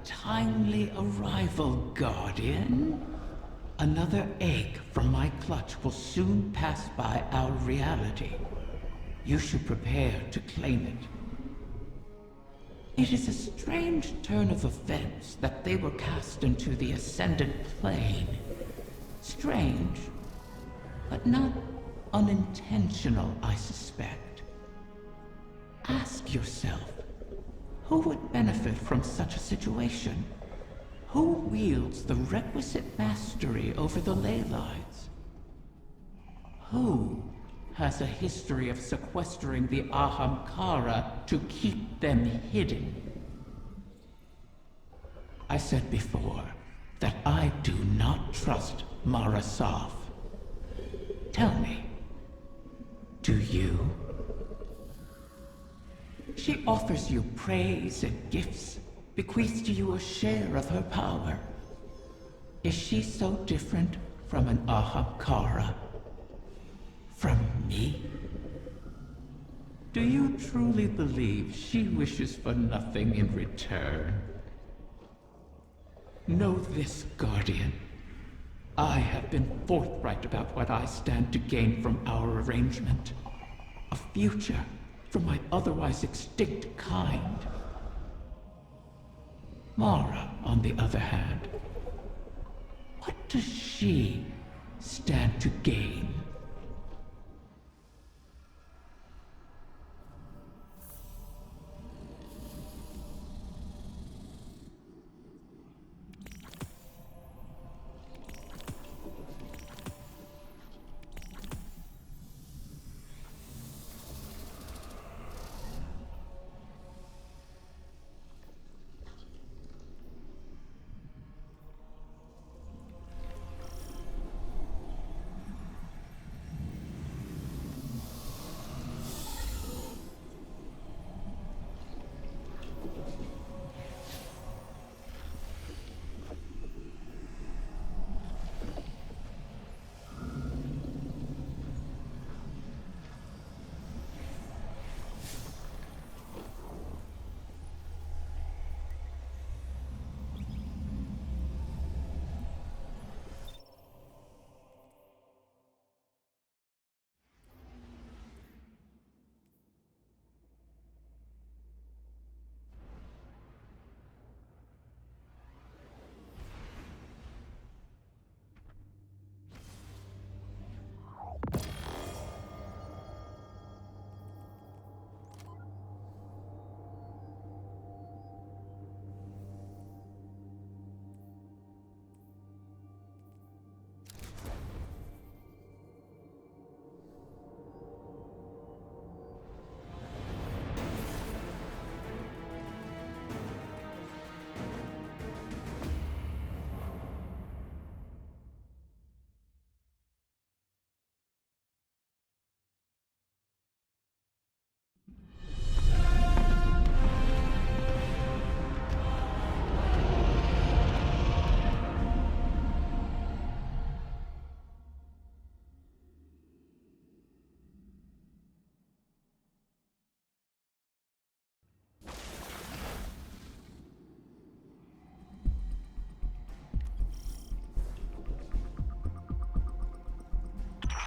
timely arrival, Guardian. Another egg from my clutch will soon pass by our reality. You should prepare to claim it. It is a strange turn of events that they were cast into the Ascendant Plane. Strange, but not unintentional, I suspect. Ask yourself, who would benefit from such a situation? Who wields the requisite mastery over the ley lines? Who has a history of sequestering the Ahamkara to keep them hidden? I said before that I do not trust Mara Saf. Tell me, do you? She offers you praise and gifts, bequeaths to you a share of her power. Is she so different from an Ahamkara? From me? Do you truly believe she wishes for nothing in return? Know this, Guardian. I have been forthright about what I stand to gain from our arrangement. A future for my otherwise extinct kind. Mara, on the other hand, what does she stand to gain?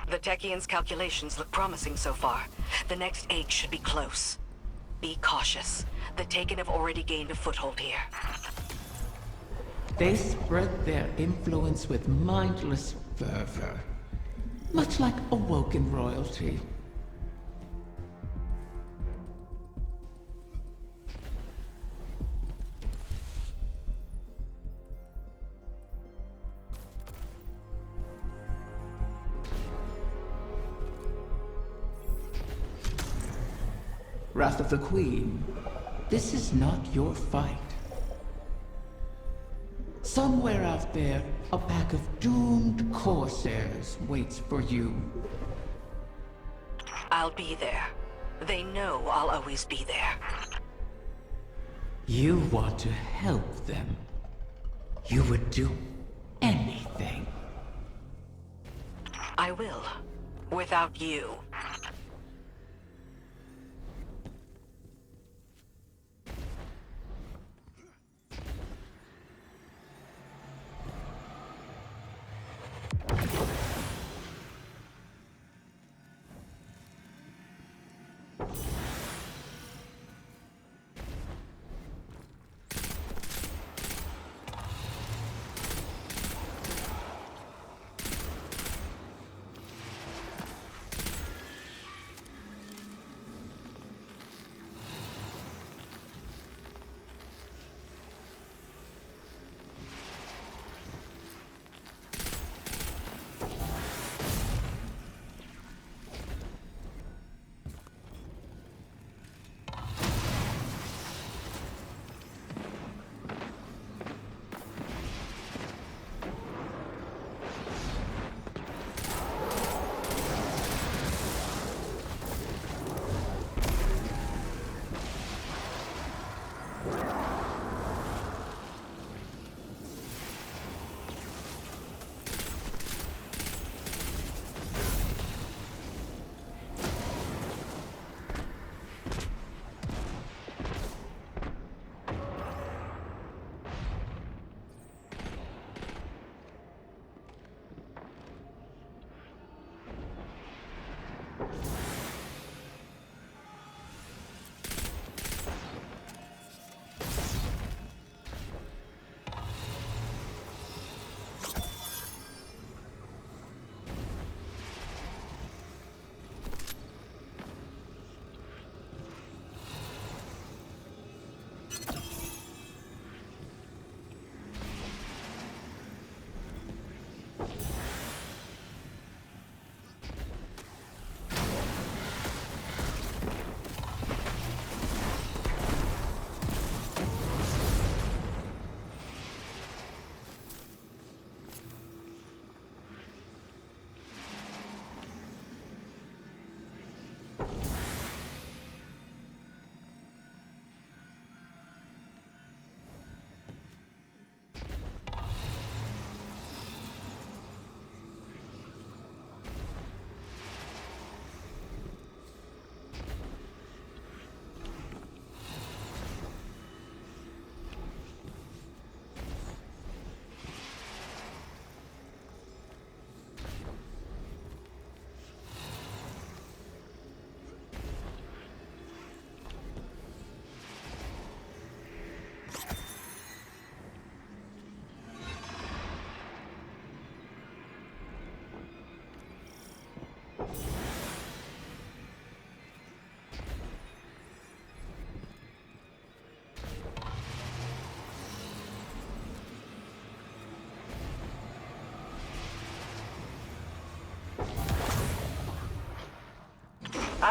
The Techian's calculations look promising so far. The next egg should be close. Be cautious. The Taken have already gained a foothold here. They spread their influence with mindless fervor, much like awoken royalty. Wrath of the Queen, this is not your fight. Somewhere out there, a pack of doomed corsairs waits for you. I'll be there. They know I'll always be there. You want to help them. You would do anything. I will. Without you.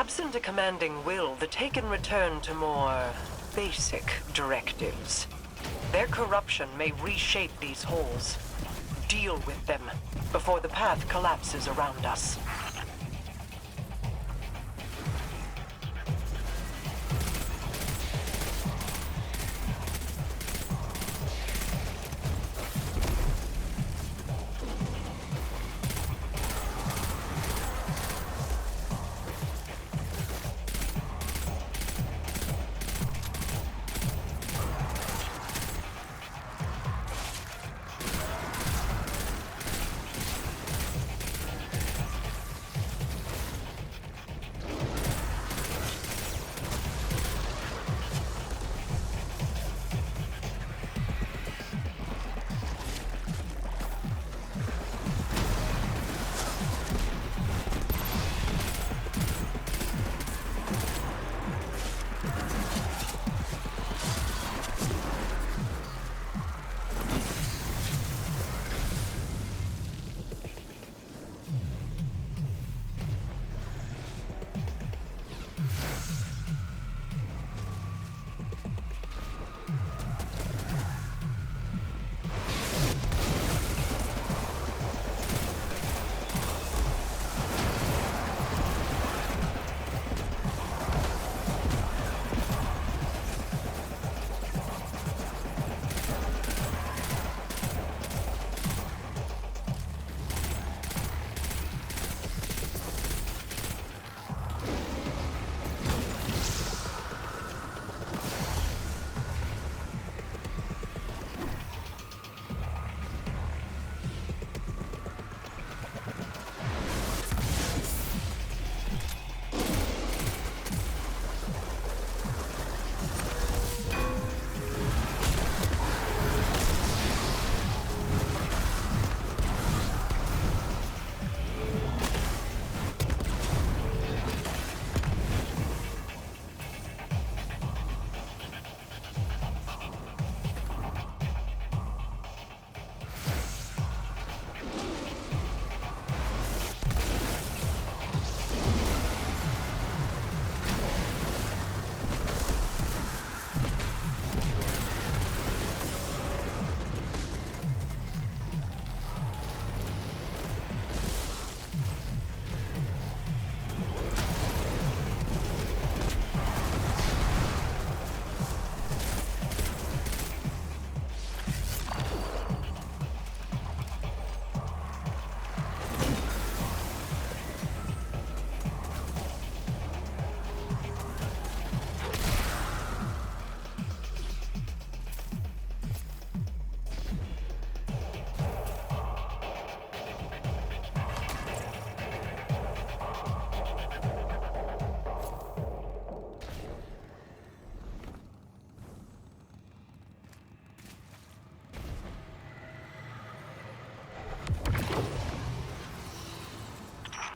Absent a commanding will, the Taken return to more basic directives. Their corruption may reshape these holes. Deal with them before the path collapses around us.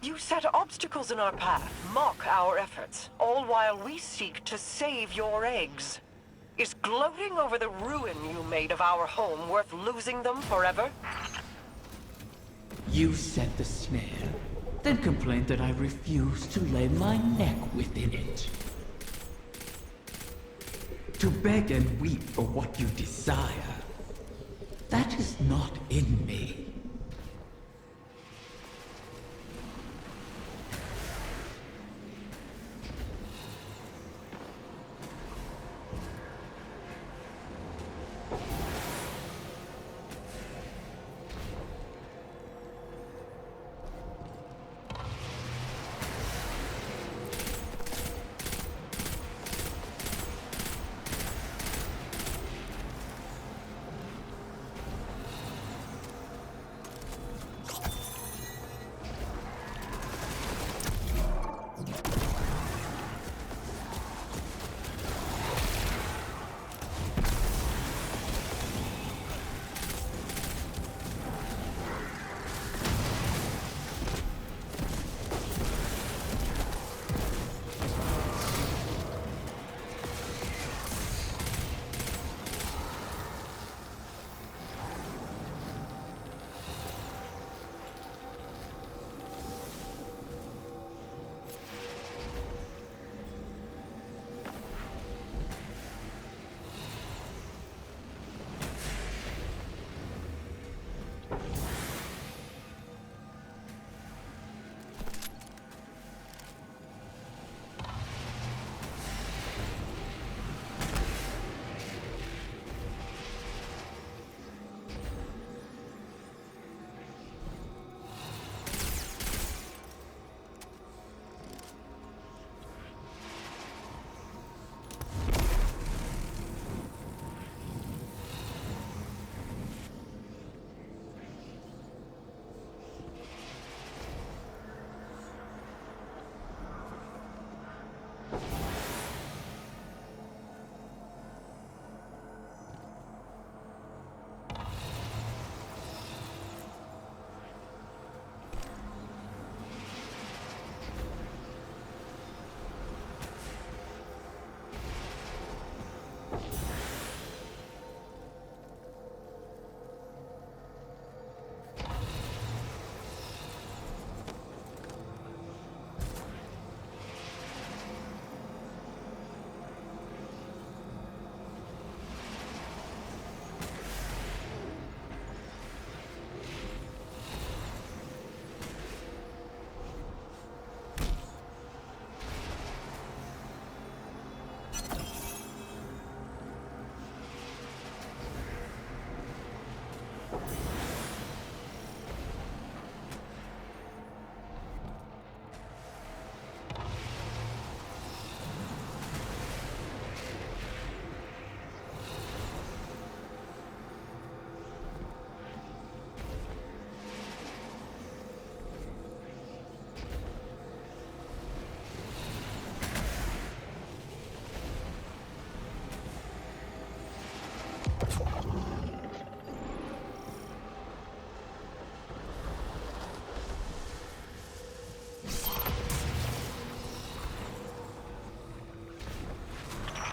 You set obstacles in our path, mock our efforts, all while we seek to save your eggs. Is gloating over the ruin you made of our home worth losing them forever? You set the snare, then complained that I refused to lay my neck within it. To beg and weep for what you desire, that is not in me.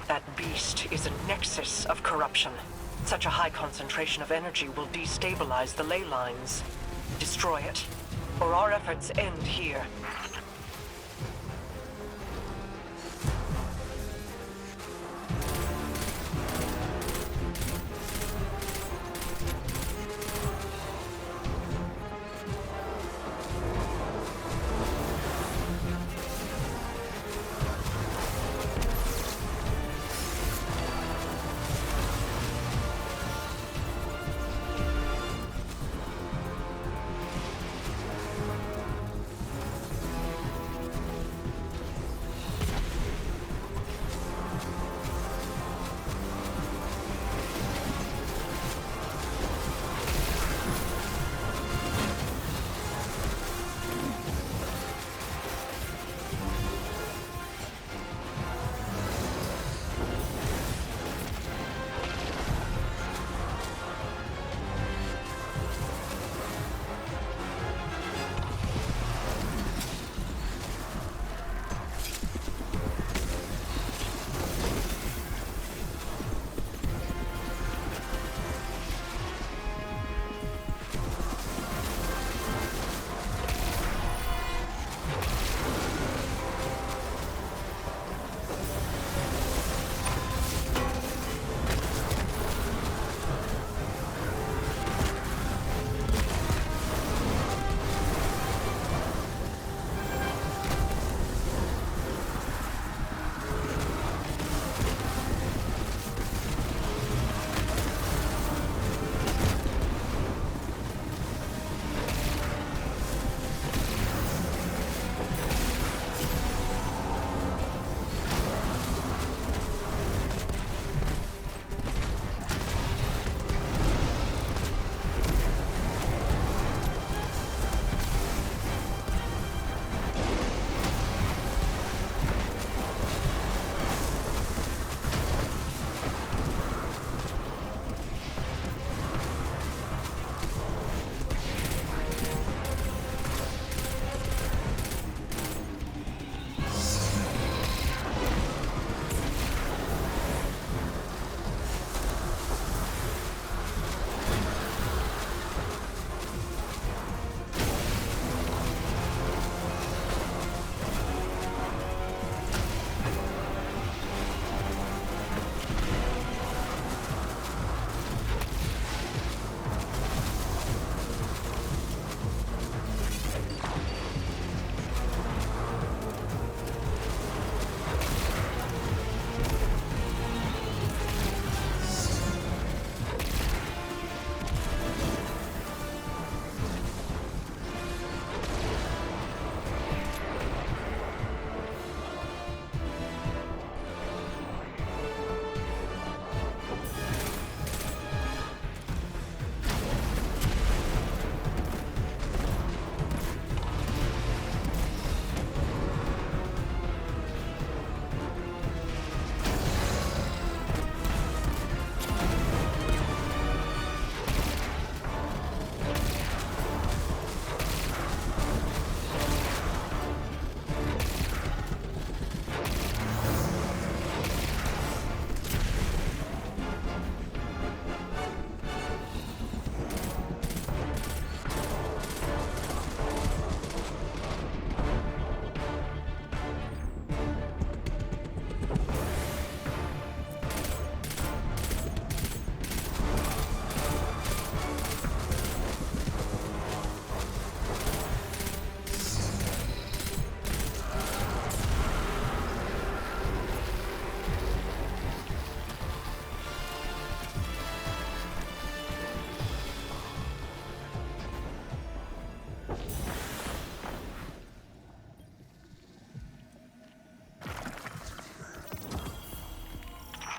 That beast is a nexus of corruption. Such a high concentration of energy will destabilize the ley lines. Destroy it, or our efforts end here.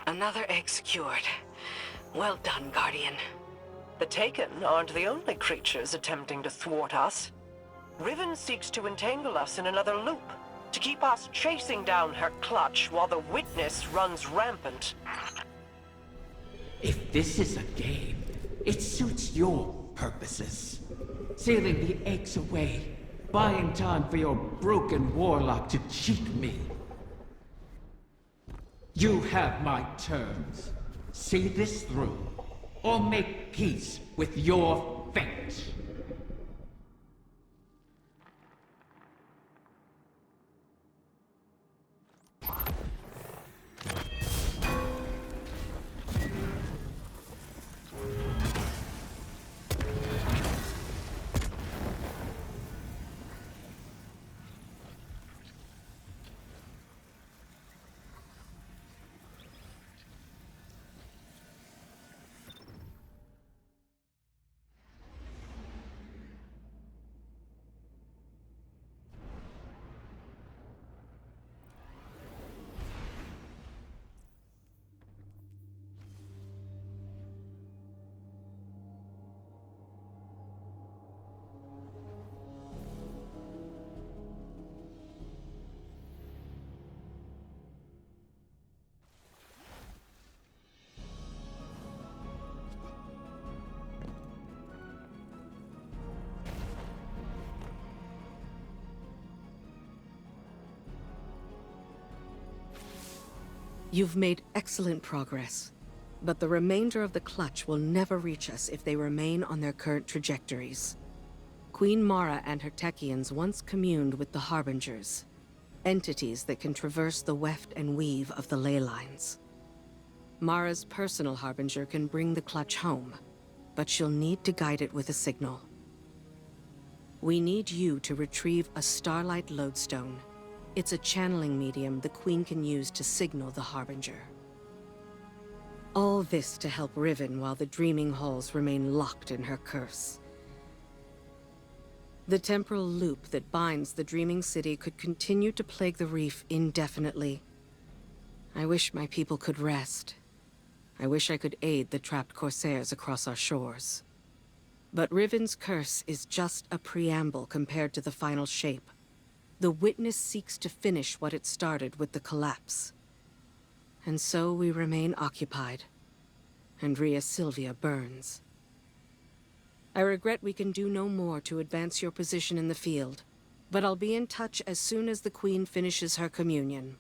Another egg secured. Well done, Guardian. The Taken aren't the only creatures attempting to thwart us. Riven seeks to entangle us in another loop, to keep us chasing down her clutch while the Witness runs rampant. If this is a game, it suits your purposes. Sealing the eggs away, buying time for your broken warlock to cheat me. You have my terms. See this through, or make peace with your fate. You've made excellent progress, but the remainder of the Clutch will never reach us if they remain on their current trajectories. Queen Mara and her Techians once communed with the Harbingers, entities that can traverse the weft and weave of the ley lines. Mara's personal Harbinger can bring the Clutch home, but she'll need to guide it with a signal. We need you to retrieve a Starlight Lodestone. It's a channeling medium the Queen can use to signal the Harbinger. All this to help Riven while the Dreaming Halls remain locked in her curse. The temporal loop that binds the Dreaming City could continue to plague the reef indefinitely. I wish my people could rest. I wish I could aid the trapped Corsairs across our shores. But Riven's curse is just a preamble compared to the final shape. The Witness seeks to finish what it started with the collapse. And so we remain occupied. And Rhea Sylvia burns. I regret we can do no more to advance your position in the field, but I'll be in touch as soon as the Queen finishes her communion.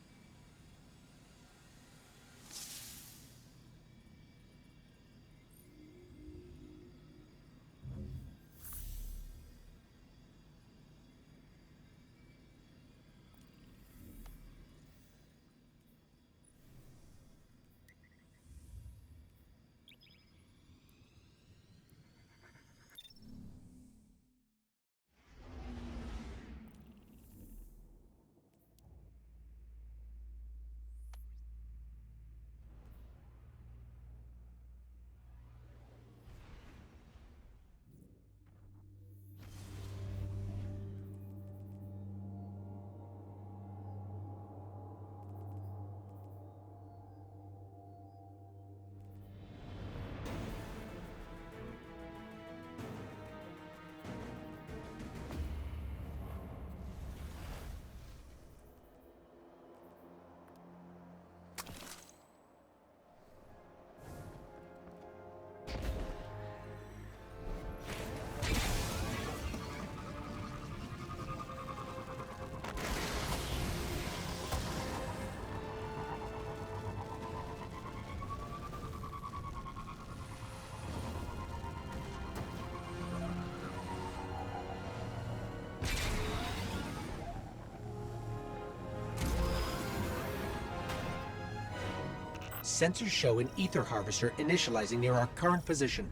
Sensors show an ether harvester initializing near our current position.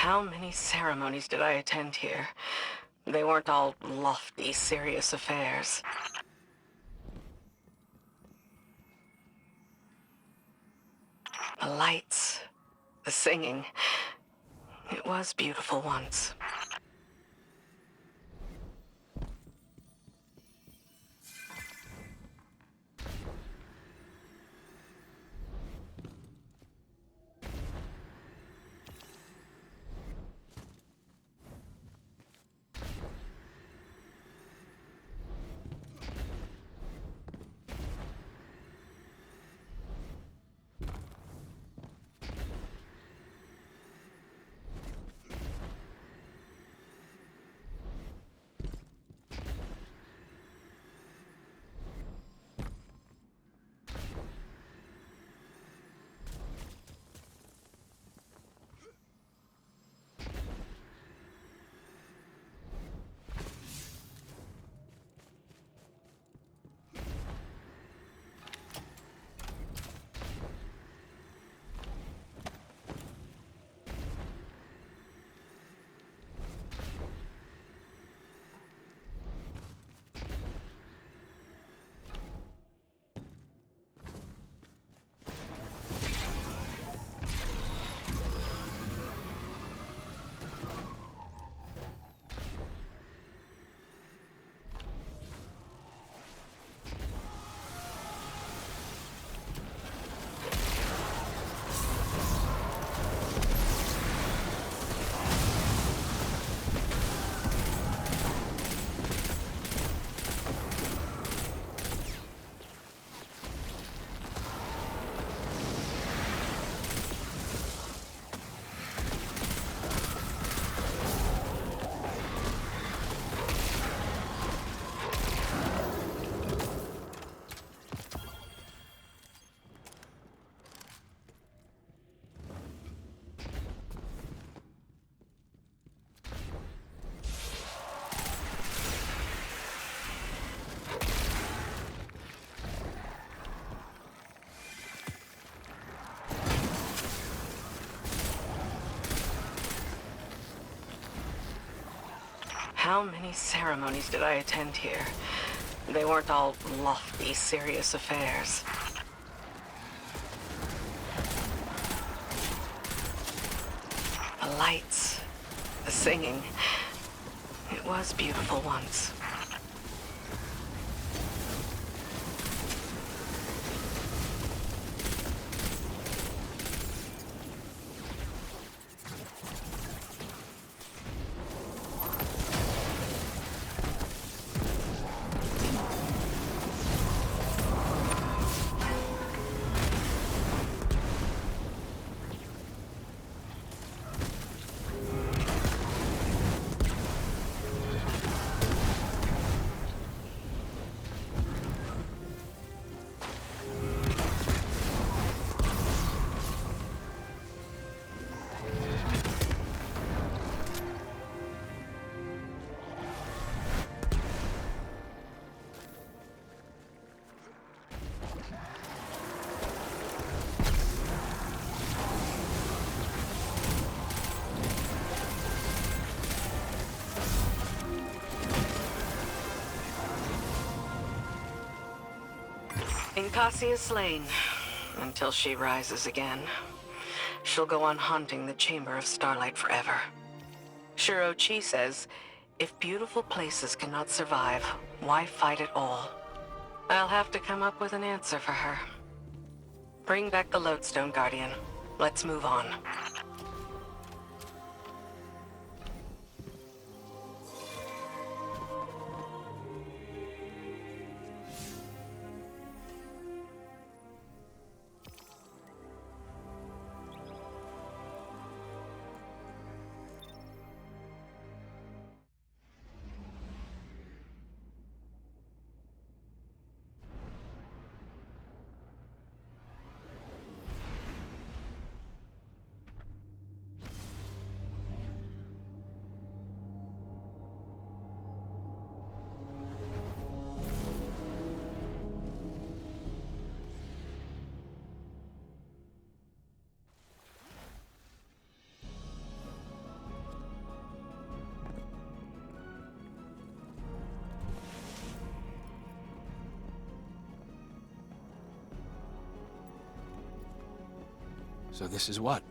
How many ceremonies did I attend here? They weren't all lofty, serious affairs. The lights, the singing. It was beautiful once. How many ceremonies did I attend here? They weren't all lofty, serious affairs. The lights, the singing. It was beautiful once. Inkasi is slain, until she rises again. She'll go on haunting the Chamber of Starlight forever. Shuro Chi says, if beautiful places cannot survive, why fight at all? I'll have to come up with an answer for her. Bring back the Lodestone Guardian. Let's move on. So this is what?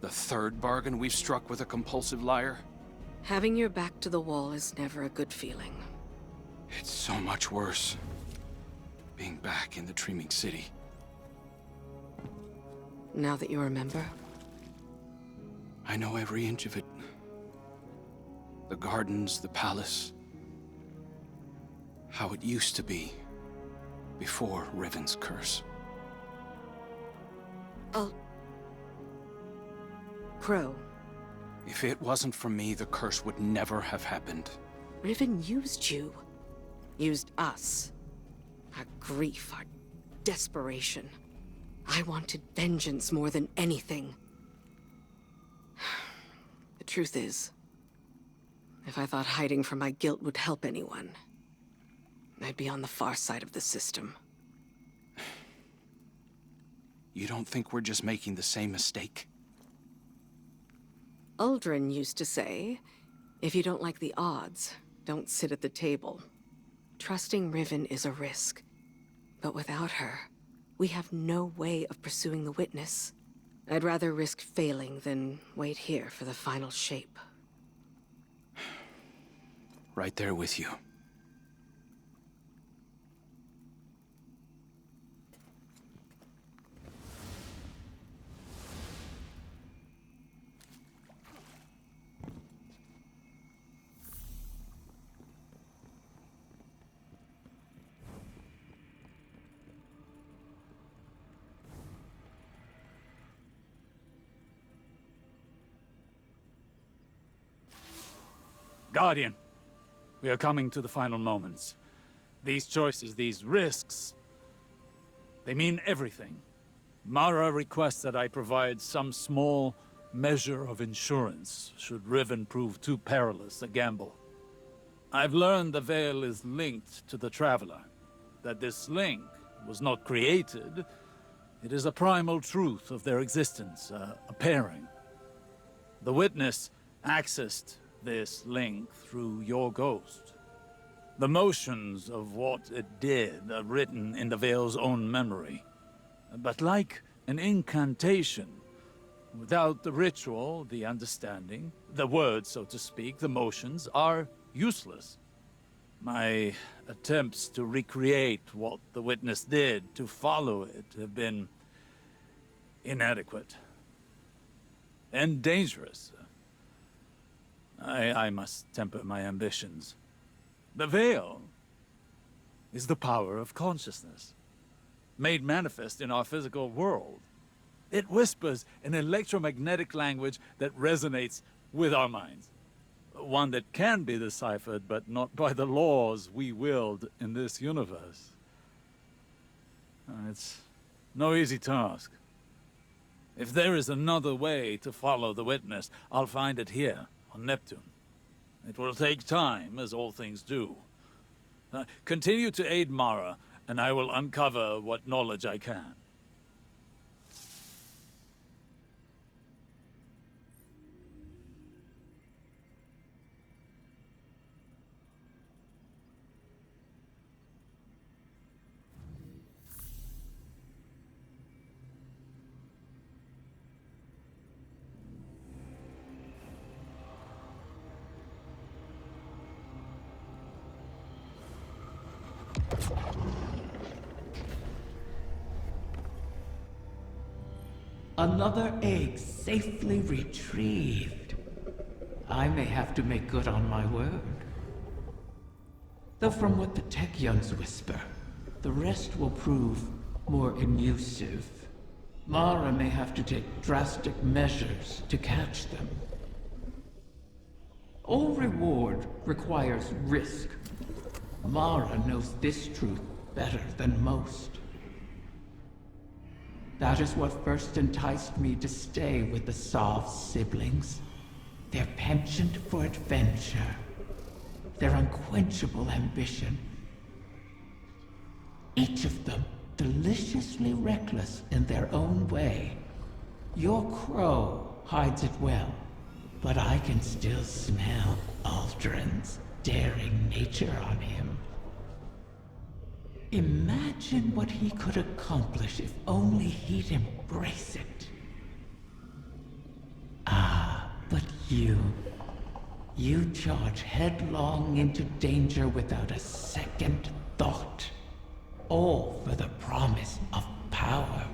The third bargain we've struck with a compulsive liar? Having your back to the wall is never a good feeling. It's so much worse. Being back in the Dreaming City. Now that you remember? I know every inch of it. The gardens, the palace. How it used to be. Before Riven's curse. Crow. If it wasn't for me, the curse would never have happened. Riven used you. Used us. Our grief, our desperation. I wanted vengeance more than anything. The truth is, if I thought hiding from my guilt would help anyone, I'd be on the far side of the system. You don't think we're just making the same mistake? Uldren used to say, if you don't like the odds, don't sit at the table. Trusting Riven is a risk, but without her, we have no way of pursuing the witness. I'd rather risk failing than wait here for the final shape. Right there with you. Guardian, we are coming to the final moments. These choices, these risks, they mean everything. Mara requests that I provide some small measure of insurance should Riven prove too perilous a gamble. I've learned the Veil is linked to the Traveler, that this link was not created. It is a primal truth of their existence, a pairing. The Witness accessed this link through your ghost. The motions of what it did are written in the Veil's own memory. But like an incantation, without the ritual, the understanding, the words, so to speak, the motions, are useless. My attempts to recreate what the Witness did, to follow it, have been inadequate. And dangerous. I must temper my ambitions. The Veil is the power of consciousness, made manifest in our physical world. It whispers an electromagnetic language that resonates with our minds. One that can be deciphered, but not by the laws we wield in this universe. It's no easy task. If there is another way to follow the Witness, I'll find it here. On Neptune. It will take time, as all things do. Continue to aid Mara, and I will uncover what knowledge I can. Another egg safely retrieved. I may have to make good on my word. Though from what the Techyons whisper, the rest will prove more elusive. Mara may have to take drastic measures to catch them. All reward requires risk. Mara knows this truth better than most. That is what first enticed me to stay with the Sov siblings. Their penchant for adventure. Their unquenchable ambition. Each of them deliciously reckless in their own way. Your crow hides it well, but I can still smell Aldrin's daring nature on him. Imagine what he could accomplish if only he'd embrace it. You... You charge headlong into danger without a second thought. All for the promise of power.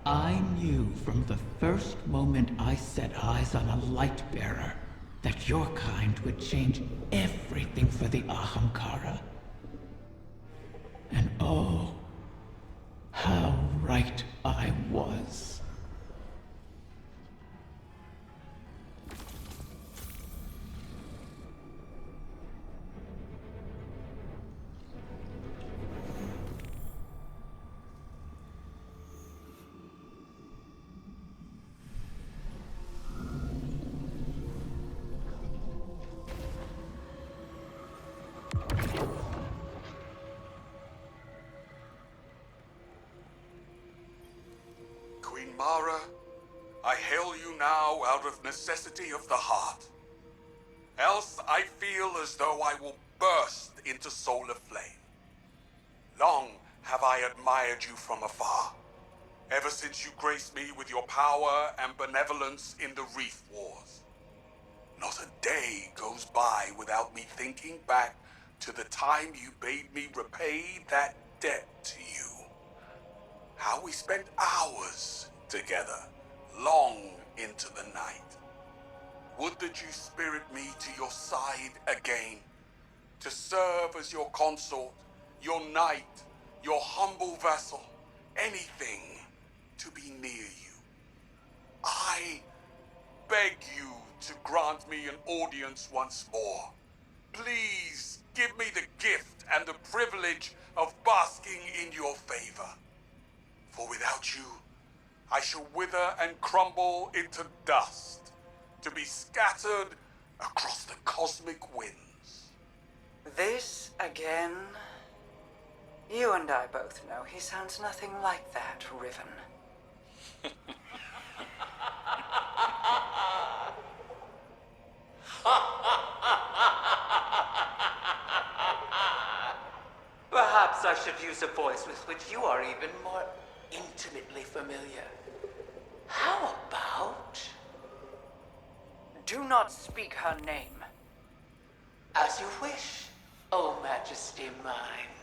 I knew from the first moment I set eyes on a light-bearer that your kind would change everything for the Ahamkara. And oh, how right I was. Queen Mara, I hail you now out of necessity of the heart. Else I feel as though I will burst into solar flame. Long have I admired you from afar, ever since you graced me with your power and benevolence in the Reef Wars. Not a day goes by without me thinking back to the time you bade me repay that debt to you. How we spent hours together, long into the night. Would that you spirit me to your side again, to serve as your consort, your knight, your humble vessel, anything to be near you. I beg you to grant me an audience once more. Please give me the gift and the privilege of basking in your favor. For without you, I shall wither and crumble into dust, to be scattered across the cosmic winds. This again? You and I both know he sounds nothing like that, Riven. Perhaps I should use a voice with which you are even more intimately familiar. How about... Do not speak her name. As you wish, O Majesty mine.